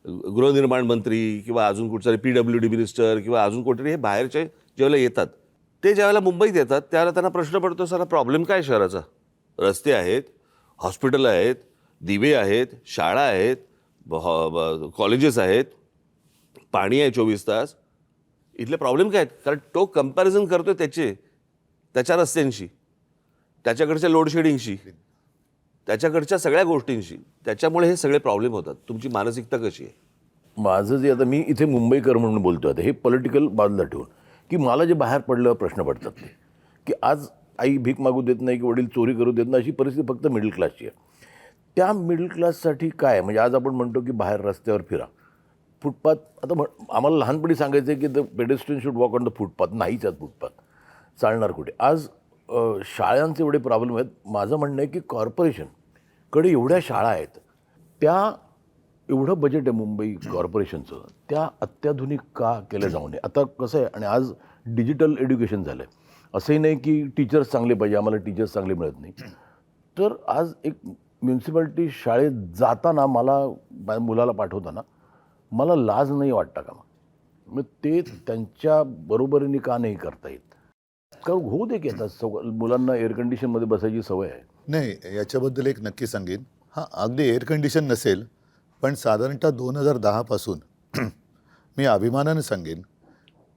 गृहनिर्माण मंत्री किंवा अजून कुठचा PWD मिनिस्टर किंवा अजून कोणतरी हे बाहेरचे ज्यावेळेला येतात, ते ज्यावेळेला मुंबईत येतात त्यावेळेला त्यांना प्रश्न पडतो, सर प्रॉब्लेम काय शहराचा. रस्ते आहेत, हॉस्पिटल आहेत, दिवे आहेत, शाळा आहेत, कॉलेजेस आहेत, पाणी आहे 24 तास. इथले प्रॉब्लेम काय आहेत. कारण तो कंपॅरिझन करतोय त्याच्या रस्त्यांशी, त्याच्याकडच्या लोडशेडिंगशी, त्याच्याकडच्या सगळ्या गोष्टींशी. त्याच्यामुळे हे सगळे प्रॉब्लेम होतात. तुमची मानसिकता कशी आहे. माझं जे आता मी इथे मुंबईकर म्हणून बोलतो आता, हे पॉलिटिकल बाजूला ठेवून, की मला जे बाहेर पडल्यावर प्रश्न पडतात ते, की आज आई भीक मागू देत नाही की वडील चोरी करू देत नाही, अशी परिस्थिती फक्त मिडल क्लासची आहे. त्या मिडल क्लाससाठी काय म्हणजे आज आपण म्हणतो की बाहेर रस्त्यावर फिरा, फुटपाथ. आता आम्हाला लहानपणी सांगायचं आहे की the pedestrian should walk on the footpath. नाहीच आहेत फुटपाथ, चालणार कुठे. आज शाळांचे एवढे प्रॉब्लेम आहेत. माझं म्हणणं आहे की कॉर्पोरेशनकडे एवढ्या शाळा आहेत, त्या एवढं बजेट आहे मुंबई कॉर्पोरेशनचं, त्या अत्याधुनिक का केलं जाऊ नये. आता कसं आहे, आणि आज डिजिटल एज्युकेशन झालं आहे. असंही नाही की टीचर्स चांगले पाहिजे, आम्हाला टीचर्स चांगले मिळत नाही. तर आज एक म्युन्सिपाल्टी शाळेत जाताना मला मुलाला पाठवताना मला लाज नाही वाटता का. मग ते त्यांच्या बरोबरीने का नाही करता येत. कारण होऊ दे की आता मुलांना एअर कंडिशनमध्ये बसायची सवय आहे. नाही, याच्याबद्दल एक नक्की सांगेन. हां, अगदी एअर कंडिशन नसेल, पण साधारणतः 2010 पासून मी अभिमानाने सांगेन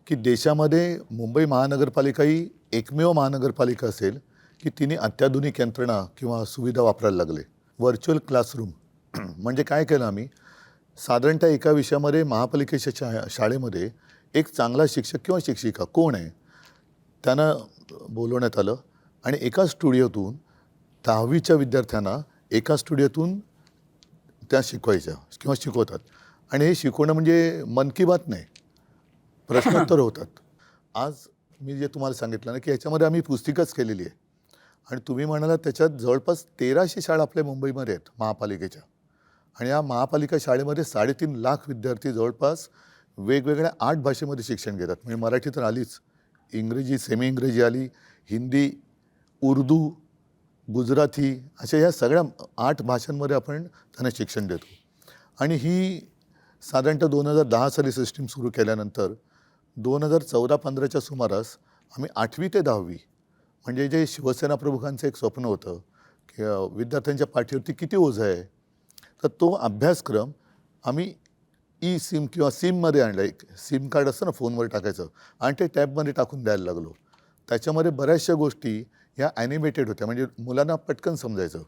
की देशामध्ये मुंबई महानगरपालिका ही एकमेव महानगरपालिका असेल की तिने अत्याधुनिक यंत्रणा किंवा सुविधा वापरायला लागले. व्हर्च्युअल क्लासरूम म्हणजे काय केलं आम्ही, साधारणतः एका विषयामध्ये महापालिकेच्या शाळेमध्ये एक चांगला शिक्षक किंवा शिक्षिका कोण आहे त्यांना बोलवण्यात आलं आणि एका स्टुडिओतून 10वीच्या विद्यार्थ्यांना एका स्टुडिओतून त्या शिकवायच्या किंवा शिकवतात. आणि हे शिकवणं म्हणजे मन की बात नाही, प्रश्नोत्तर होतात. आज मी जे तुम्हाला सांगितलं ना की याच्यामध्ये आम्ही पुस्तिकाच केलेली आहे. आणि तुम्ही म्हणाला त्याच्यात जवळपास 1300 शाळा आपल्या मुंबईमध्ये आहेत महापालिकेच्या. आणि या महापालिका शाळेमध्ये 3.5 लाख विद्यार्थी जवळपास वेगवेगळ्या 8 भाषेमध्ये शिक्षण घेतात. म्हणजे मराठी तर आलीच, इंग्रजी, सेमी इंग्रजी आली, हिंदी, उर्दू, गुजराती, अशा ह्या सगळ्या 8 भाषांमध्ये आपण त्यांना शिक्षण देतो. आणि ही साधारणतः 2010 साली सिस्टीम सुरू केल्यानंतर 2014-15च्या सुमारास आम्ही 8वी ते 10वी म्हणजे जे शिवसेना प्रमुखांचं एक स्वप्न होतं की विद्यार्थ्यांच्या पाठीवरती किती ओझं आहे, तर तो अभ्यासक्रम आम्ही सिम किंवा सिममध्ये आणला. एक सिम कार्ड असतं ना फोनवर टाकायचं आणि ते टॅबमध्ये टाकून द्यायला लागलो. त्याच्यामध्ये बऱ्याचशा गोष्टी ह्या ॲनिमेटेड होत्या, म्हणजे मुलांना पटकन समजायचं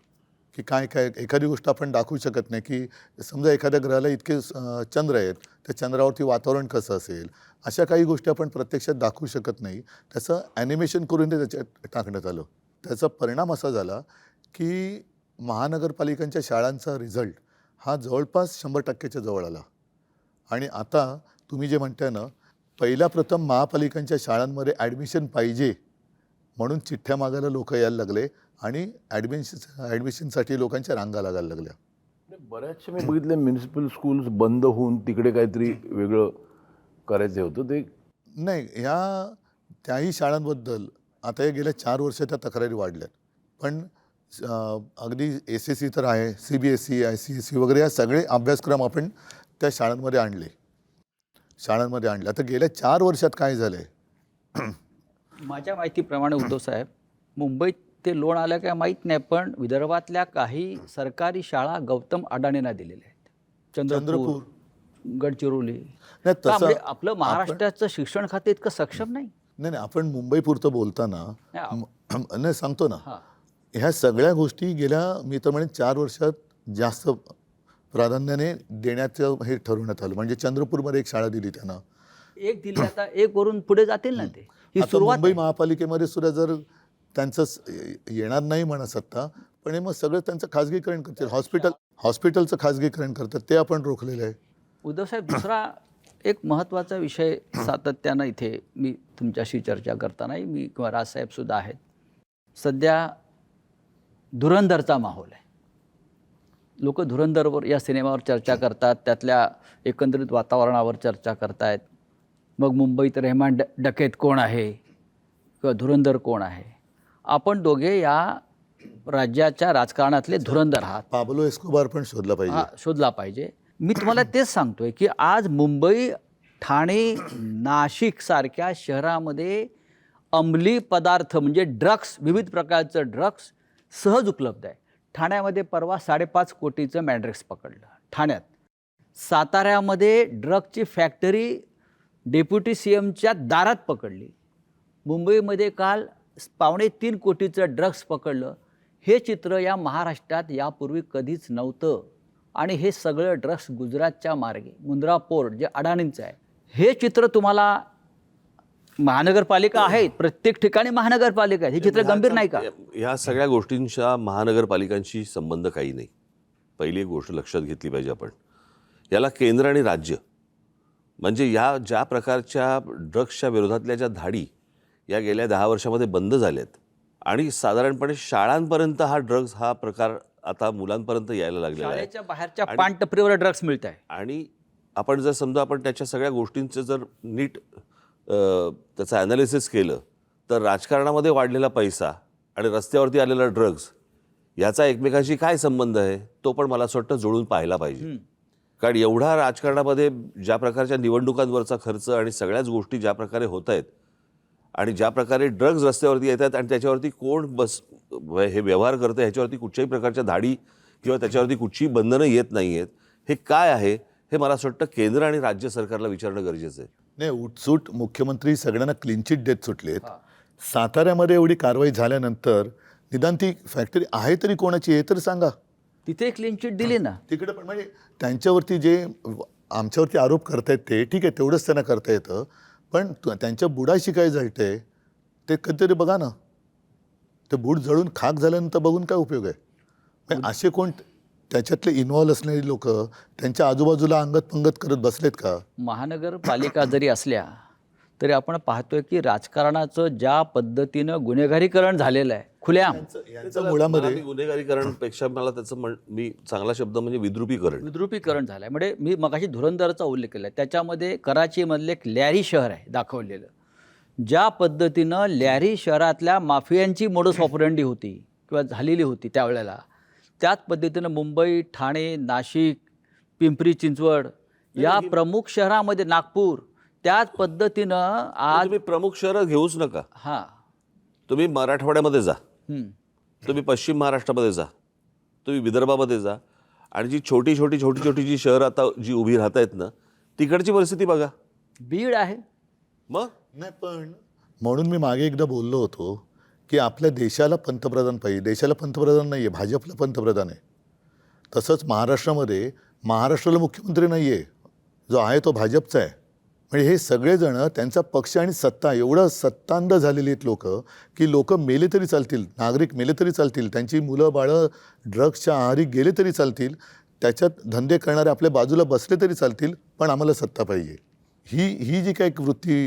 की काय काय. एखादी गोष्ट आपण दाखवू शकत नाही की समजा एखाद्या ग्रहाला इतके चंद्र आहेत, त्या चंद्रावरती वातावरण कसं असेल, अशा काही गोष्टी आपण प्रत्यक्षात दाखवू शकत नाही. त्याचं ॲनिमेशन करून ते त्याच्यात टाकण्यात आलं. त्याचा परिणाम असा झाला की महानगरपालिकांच्या शाळांचा रिझल्ट हा जवळपास 100%च्या जवळ आला. आणि आता तुम्ही जे म्हणताय ना, पहिल्या प्रथम महापालिकांच्या शाळांमध्ये ॲडमिशन पाहिजे म्हणून चिठ्ठ्या मागायला लोक यायला लागले आणि ॲडमिशनसाठी लोकांच्या रांगा लागायला लागल्या. बऱ्याचशा मी बघितले म्युनिसिपल स्कूल्स बंद होऊन तिकडे काहीतरी वेगळं करायचं होतं ते. नाही, त्याही शाळांबद्दल आता या गेल्या 4 वर्ष त्या तक्रारी वाढल्यात. पण अगदी SSC तर आहे, CBSE, ICSE वगैरे या सगळे अभ्यासक्रम आपण त्या शाळांमध्ये आणले. आता गेल्या 4 वर्षात काय झालं आहे? माझ्या माहितीप्रमाणे उद्धव साहेब, मुंबईत ते लोन आलं काय माहीत नाही, पण विदर्भातल्या काही सरकारी शाळा गौतम अडाणींना दिलेल्या आहेत. चंद्रपूर, गडचिरोली. नाही, का तसं म्हणजे आपलं महाराष्ट्राचं शिक्षण खाते इतकं सक्षम नाही. नाही, आपण मुंबईपुरतं बोलताना नाही सांगतो ना, हां, ह्या सगळ्या गोष्टी गेल्या मी तर म्हणेन 4 वर्षात जास्त प्राधान्याने देण्याचं हे ठरवण्यात आलं. म्हणजे चंद्रपूरमध्ये एक शाळा दिली त्यांना. एक दिली, आता एक वरून पुढे जातील ना ते. ही आता सुरुवात मुंबई आहे. महापालिकेमध्ये सुद्धा जर त्यांचं येणार नाही म्हणा सत्ता, पण हे मग सगळं त्यांचं खाजगीकरण करतील. हॉस्पिटलचं खाजगीकरण करतात, ते आपण रोखलेलं आहे. उद्धव साहेब, दुसरा एक महत्त्वाचा विषय सातत्यानं इथे मी तुमच्याशी चर्चा करतानाही मी किंवा राजसाहेबसुद्धा आहेत. सध्या धुरंधरचा माहोल आहे. लोक धुरंधरवर या सिनेमावर चर्चा करतात, त्यातल्या एकंदरीत वातावरणावर चर्चा करतायत. मग मुंबईत रेहमान डकेत कोण आहे किंवा धुरंधर कोण आहे? आपण दोघे या राज्याच्या राजकारणातले धुरंधर आहात. पाब्लो एस्कोबार पण शोधला पाहिजे. हा, शोधला पाहिजे. मी तुम्हाला तेच सांगतोय की आज मुंबई, ठाणे, नाशिक सारख्या शहरामध्ये अंमली पदार्थ म्हणजे ड्रग्स, विविध प्रकारचं ड्रग्स सहज उपलब्ध आहे. ठाण्यामध्ये परवा 5.5 कोटीचं मॅन्ड्रेक्स पकडलं ठाण्यात. साताऱ्यामध्ये ड्रगची फॅक्टरी डेप्युटी CMच्या दारात पकडली. मुंबईमध्ये काल 2.25 कोटीचं ड्रग्स पकडलं. हे चित्र या महाराष्ट्रात यापूर्वी कधीच नव्हतं. आणि हे सगळं ड्रग्स गुजरातच्या मार्गे, मुंद्रा पोर्ट जे अडाणींचं आहे, हे चित्र तुम्हाला महानगरपालिका आहेत, प्रत्येक ठिकाणी महानगरपालिका आहे. हे चित्र गंभीर नाही का? ह्या सगळ्या गोष्टींच्या महानगरपालिकांशी संबंध काही नाही. पहिली एक गोष्ट लक्षात घेतली पाहिजे आपण. याला केंद्र आणि राज्य, म्हणजे या ज्या प्रकारच्या ड्रग्सच्या विरोधातल्या ज्या धाडी या गेल्या 10 वर्षामध्ये बंद झाल्यात आणि साधारणपणे शाळांपर्यंत हा प्रकार आता मुलांपर्यंत यायला लागलेला आहे. शाळेच्या बाहेरच्या पानटपरीवर ड्रग्स मिळत आहे. आणि आपण जर समजा आपण त्याच्या सगळ्या गोष्टींचं जर नीट त्याचं ॲनालिसिस केलं तर राजकारणामध्ये वाढलेला पैसा आणि रस्त्यावरती आलेला ड्रग्स याचा एकमेकांशी काय संबंध आहे तो पण मला असं वाटतं जुळून पाहायला पाहिजे. कारण एवढा राजकारणामध्ये ज्या प्रकारच्या निवडणुकांवरचा खर्च आणि सगळ्याच गोष्टी ज्या प्रकारे होत आहेत आणि ज्या प्रकारे ड्रग्ज रस्त्यावरती येतात आणि त्याच्यावरती कोण हे व्यवहार करतं ह्याच्यावरती कुठच्याही प्रकारच्या धाडी किंवा त्याच्यावरती कुठचीही बंधनं येत नाही आहेत, हे काय आहे हे मला असं वाटतं केंद्र आणि राज्य सरकारला विचारणं गरजेचं आहे. नाही, उठसूट मुख्यमंत्री सगळ्यांना क्लीन चिट देत सुटलेत. साताऱ्यामध्ये एवढी कारवाई झाल्यानंतर निदान ती फॅक्टरी आहे तरी कोणाची हे तर सांगा. तिथे क्लीन चिट दिली ना. तिकडे पण म्हणजे त्यांच्यावरती जे आमच्यावरती आरोप करतायत ते ठीक आहे, तेवढंच त्यांना करता येतं. पण त्यांच्या बुडाशी काय जळतंय ते कधीतरी बघा ना. ते बूड जळून खाक झाल्यानंतर बघून काय उपयोग आहे? म्हणजे असे कोण त्याच्यातले इन्व्हॉल्व असणारी लोक त्यांच्या आजूबाजूला अंगत पंगत करत बसलेत का? महानगरपालिका जरी असल्या तरी आपण पाहतोय की राजकारणाचं ज्या पद्धतीनं गुन्हेगारीकरण झालेलं आहे खुल्याम. यांचं मुळामध्ये गुन्हेगारीकरणपेक्षा मला त्याचं मी चांगला शब्द म्हणजे विद्रुपीकरण झालं आहे. म्हणजे मी मगाशी धुरंधरचा उल्लेख केला आहे, त्याच्यामध्ये कराचीमधलं एक लॅरी शहर आहे दाखवलेलं. ज्या पद्धतीनं लॅरी शहरातल्या माफियांची मोडस ऑपरेंडी होती किंवा झालेली होती त्यावेळेला, त्याच पद्धतीनं मुंबई, ठाणे, नाशिक, पिंपरी चिंचवड या प्रमुख शहरामध्ये, नागपूर, त्याच पद्धतीनं आज तुम्ही प्रमुख शहरं घेऊच नका. हां, तुम्ही मराठवाड्यामध्ये जा, तुम्ही पश्चिम महाराष्ट्रामध्ये जा, तुम्ही विदर्भामध्ये जा आणि जी छोटी जी शहरं आता जी उभी राहत आहेत ना तिकडची परिस्थिती बघा. बीड आहे. मग नाही, पण म्हणून मी मागे एकदा बोललो होतो की आपल्या देशाला पंतप्रधान पाहिजे. देशाला पंतप्रधान नाही आहे, भाजपला पंतप्रधान आहे. तसंच महाराष्ट्राला मुख्यमंत्री नाही आहे, जो आहे तो भाजपचा आहे. म्हणजे हे सगळेजण त्यांचा पक्ष आणि सत्ता एवढं सत्तांध झालेली आहेत लोक की लोक मेले तरी चालतील, नागरिक मेले तरी चालतील, त्यांची मुलं बाळं ड्रग्सच्या आहारी गेले तरी चालतील, त्याच्यात धंदे करणारे आपल्या बाजूला बसले तरी चालतील, पण आम्हाला सत्ता पाहिजे. ही जी काही वृत्ती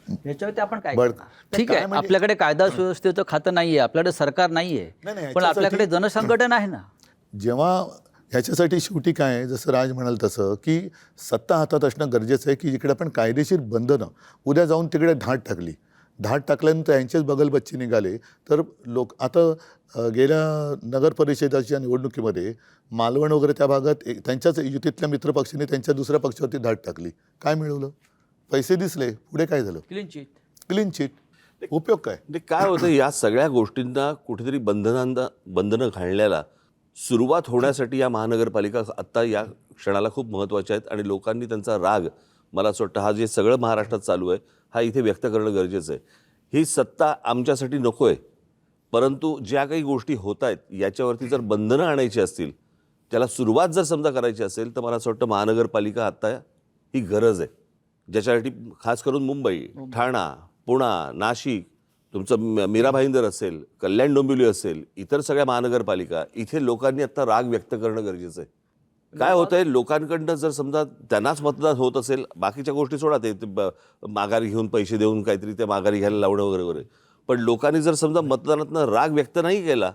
ह्याच्यावरती आपण काय बरं. करणार? ते ठीक काय आहे, म्हणजे- आपल्याकडे कायदा सुव्यवस्थेचं खातं नाहीये, आपल्याकडे सरकार नाहीये, नाही, पण ह्याच्यासाठी- आपल्याकडे जनसंघटन आहे ना. जेव्हा ह्याच्यासाठी शेवटी काय आहे, जसं राज म्हणाल तसं की सत्ता हातात असणं गरजेचं आहे की जिकडे आपण कायदेशीर बंधनं उद्या जाऊन तिकडे धाड टाकल्यानंतर यांचेच बगलबच्चे निघाले तर लोक आता गेल्या नगर परिषदेच्या निवडणुकीमध्ये मालवण वगैरे त्या भागात त्यांच्याच युतीतल्या मित्रपक्षाने त्यांच्या दुसऱ्या पक्षावरती धाड टाकली. काय मिळवलं? पैसे दिसले, पुढे काय झालं? Clean chit. Clean chit. उपयोग काय? म्हणजे काय होतं, या सगळ्या गोष्टींना कुठेतरी बंधनं घालण्याला सुरुवात होण्यासाठी या महानगरपालिका आत्ता या क्षणाला खूप महत्त्वाच्या आहेत आणि लोकांनी त्यांचा राग, मला असं वाटतं, हा जे सगळं महाराष्ट्रात चालू आहे हा इथे व्यक्त करणं गरजेचं आहे. ही सत्ता आमच्यासाठी नको आहे, परंतु ज्या काही गोष्टी होत आहेत याच्यावरती जर बंधनं आणायची असतील, त्याला सुरुवात जर समजा करायची असेल, तर मला असं वाटतं महानगरपालिका आत्ता ही गरज आहे, ज्याच्यासाठी खास करून मुंबई, ठाणा, पुणा, नाशिक, तुमचं मीरा भाईंदर असेल, कल्याण डोंबिवली असेल, इतर सगळ्या महानगरपालिका, इथे लोकांनी आत्ता राग व्यक्त करणं गरजेचं आहे. काय होतंय, लोकांकडनं जर समजा त्यांनाच मतदान होत असेल, बाकीच्या गोष्टी सोडा, ते माघारी घेऊन पैसे देऊन काहीतरी ते माघारी घ्यायला लावणं वगैरे वगैरे, पण लोकांनी जर समजा मतदानातनं राग व्यक्त नाही केला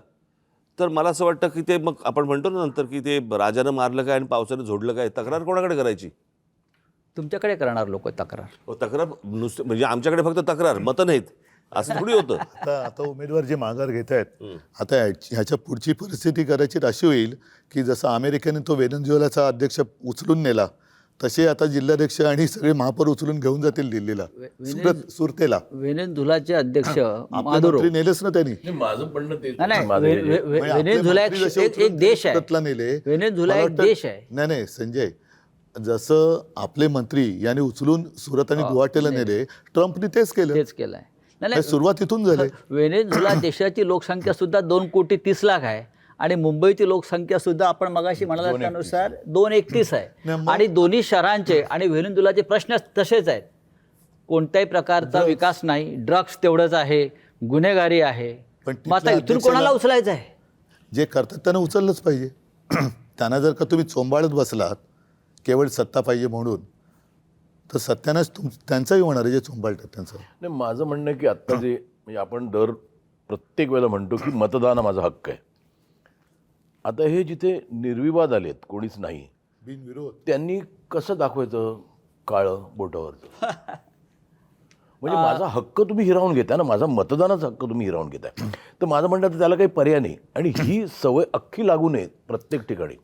तर मला असं वाटतं की ते मग आपण म्हणतो ना नंतर की ते राजानं मारलं काय आणि पावसानं झोडलं काय, तक्रार कोणाकडे करायची? तुमच्याकडे करणार लोक तक्रार. तक्रार नुसतं म्हणजे आमच्याकडे फक्त तक्रार, मतं नाहीत असं थोडी होतं. आता उमेदवार जे माघार घेत आहेत, आता ह्याच्या पुढची परिस्थिती कदाचित अशी होईल की जसं अमेरिकेने तो व्हेनेझुएलाचा अध्यक्ष उचलून नेला, तसे आता जिल्हाध्यक्ष आणि सगळे महापौर उचलून घेऊन जातील दिल्लीला, सुरतेला. व्हेनेझुएलाचे अध्यक्ष आपले मादुरो. मंत्री नेलेच ना त्यांनी. नाही, माझं म्हणणं तेच नाही, नाही, माझं हे- म्हणजे आपले व्हेनेझुएला मंत्री जसे एक उचलून देश आहे. सुरतला नेले. व्हेनेझुएला मला एक वाटतं- देश आहे. नाही संजय, जसं आपले मंत्री यांनी उचलून सुरत आणि गुवाहाटीला नेले, ट्रम्पने तेच केलं. तेच केलंय. नाही, हे सुरुवात इथून झाली. व्हेनेझुएला देशाची लोकसंख्या सुद्धा 2,30,00,000 आहे आणि मुंबईची लोकसंख्या सुद्धा आपण मगाशी म्हणाला त्यानुसार 231 आहे. नाही, मग- आणि दोन्ही शहरांचे आणि व्हेनेझुएलाचे प्रश्न तसेच आहेत. कोणत्याही प्रकारचा विकास नाही, ड्रग्स तेवढंच आहे, गुन्हेगारी आहे. पण मग आता तिथल्या इथून कोणाला अध्यक्षाला- उचलायचं आहे? जे करतात त्यांना उचललंच पाहिजे. त्यांना जर का तुम्ही चोंबाळत बसलात केवळ सत्ता पाहिजे म्हणून, तर सत्यानंच त्यांचाही होणार आहे जे चोंबाळतात त्यांचं. नाही, माझं म्हणणं आहे की आत्ता जे म्हणजे आपण प्रत्येक वेळेला म्हणतो की मतदान हा माझा हक्क आहे. आता हे जिथे निर्विवाद आलेत, कोणीच नाही, बिनविरोध. त्यांनी कसं दाखवायचं काळं बोटावरचं? म्हणजे माझा हक्क तुम्ही हिरावून घेताय ना, माझा मतदानाचा हक्क तुम्ही हिरावून घेताय. तर माझं म्हणणं तर त्याला काही पर्याय नाही आणि ही सवय अख्खी लागू नये प्रत्येक ठिकाणी.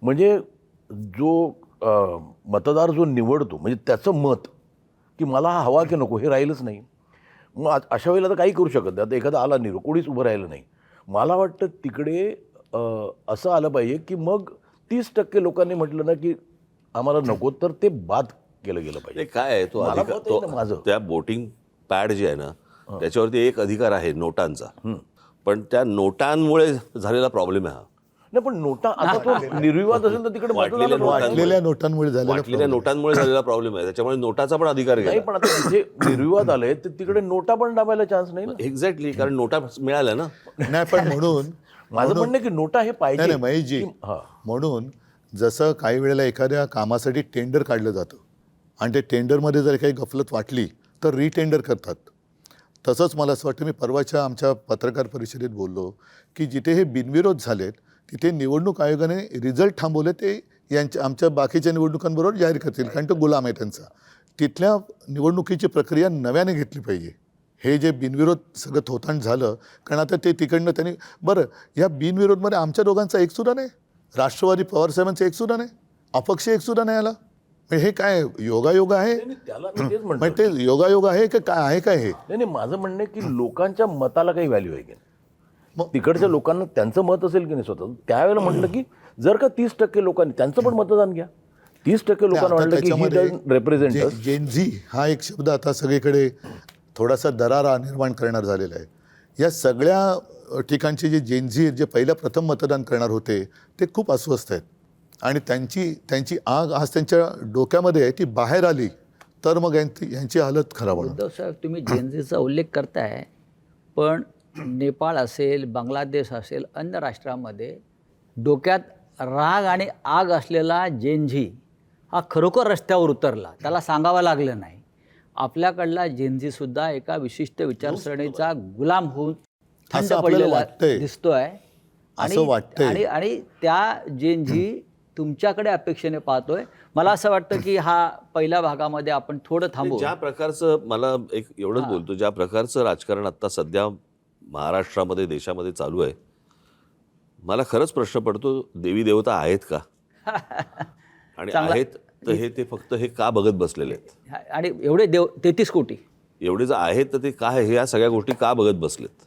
म्हणजे जो मतदार जो निवडतो म्हणजे त्याचं मत की मला हा हवा की नको हे राहिलंच नाही. मग अशा वेळेला तर काही करू शकत नाही. आता एखादा आला निरो, कोणीच उभं राहिलं नाही, मला वाटतं तिकडे असं आलं पाहिजे की मग 30% लोकांनी म्हटलं ना की आम्हाला नको, तर ते बाद केलं गेलं पाहिजे. ते काय आहे, तो मला अधिकार, मत आहे ना माझं. त्या वोटिंग पॅड जे आहे ना त्याच्यावरती एक अधिकार आहे नोटांचा, पण त्या नोटांमुळे झालेला प्रॉब्लेम आहे हा. नाही, पण नोटा आता तो निर्विवाद असेल तर तिकडे वाटलेल्या मतदानाला नोटा- वाटलेल्या नोटांमुळे झालेला वाटलेल्या नोटांमुळे झालेला प्रॉब्लेम आहे, त्याच्यामुळे नोटाचा पण अधिकार नाही. गेला. पण आता तिथे निर्विवाद आले तर तिकडे नोटा पण दाबायला चान्स नाही ना. एक्झॅक्टली, कारण नोटा मिळाल्या ना. नाही, पण म्हणून माझं म्हणणं आहे की नोटा हे नाही पाहिजे. नाही महेशजी, हां. म्हणून जसं काही वेळेला एखाद्या कामासाठी टेंडर काढलं जातं आणि ते टेंडरमध्ये जर काही गफलत वाटली तर रिटेंडर करतात. तसंच मला असं वाटतं, मी परवाच्या आमच्या पत्रकार परिषदेत बोललो की जिथे हे बिनविरोध झालेत तिथे निवडणूक आयोगाने रिझल्ट थांबवले, ते आमच्या बाकीच्या निवडणुकांबरोबर जाहीर करतील, कारण तो गुलाम आहे त्यांचा. तिथल्या निवडणुकीची प्रक्रिया नव्याने घेतली पाहिजे. हे जे बिनविरोध सगळं थोतांड झालं, कारण आता ते तिकडनं त्यांनी, बरं या बिनविरोधमध्ये आमच्या दोघांचा एकसुद्धा नाही, राष्ट्रवादी पवारसाहेबांचा एकसुद्धा नाही, अपक्ष एकसुद्धा नाही आला. हे काय योगायोग आहे? त्याला मी तेच म्हणतो. म्हणजे ते योगायोग आहे का काय आहे काय हे? नाही, माझं म्हणणं आहे की लोकांच्या मताला काही व्हॅल्यू आहे की नाही? मग- तिकडच्या लोकांना त्यांचं मत असेल की नाही स्वतः, त्यावेळेला म्हटलं की जर का 30% लोकांनी त्यांचं पण मतदान घ्या. 30% लोकांना वाटलं की he doesn't represent us. Gen Z हा एक शब्द आता सगळीकडे थोडासा दरारा निर्माण करणार झालेला आहे. या सगळ्या ठिकाणचे जे जेनझी जे प्रथम मतदान करणार होते ते खूप अस्वस्थ आहेत आणि त्यांची आग आज त्यांच्या डोक्यामध्ये आहे, ती बाहेर आली तर मग यांची हालत खराब होणार. उद्धव साहेब, तुम्ही जेनझीचा उल्लेख करताय, पण नेपाळ असेल, बांगलादेश असेल, अन्य राष्ट्रामध्ये डोक्यात राग आणि आग असलेला जेनझी हा खरोखर रस्त्यावर उतरला, त्याला सांगावं लागलं नाही. आपल्याकडला जेनझी सुद्धा एका विशिष्ट विचारसरणीचा गुलाम होऊन थंड असं आपल्याला पडलेला वाटतंय. दिसतोय. असं वाटतंय. आणि त्या जेनझी तुमच्याकडे अपेक्षेने पाहतोय. मला असं वाटतं की हा पहिल्या भागामध्ये आपण थोडं थांबू. ज्या प्रकारचं मला एक एवढंच बोलतो, ज्या प्रकारचं राजकारण आता सध्या महाराष्ट्रामध्ये देशामध्ये चालू आहे, मला खरंच प्रश्न पडतो, देवी देवता आहेत का? आणि आहेत तर ते फक्त हे का बघत बसलेले आहेत? आणि एवढे 33 कोटी एवढे जर आहेत तर ते काय हे या सगळ्या गोष्टी का बघत बसलेत?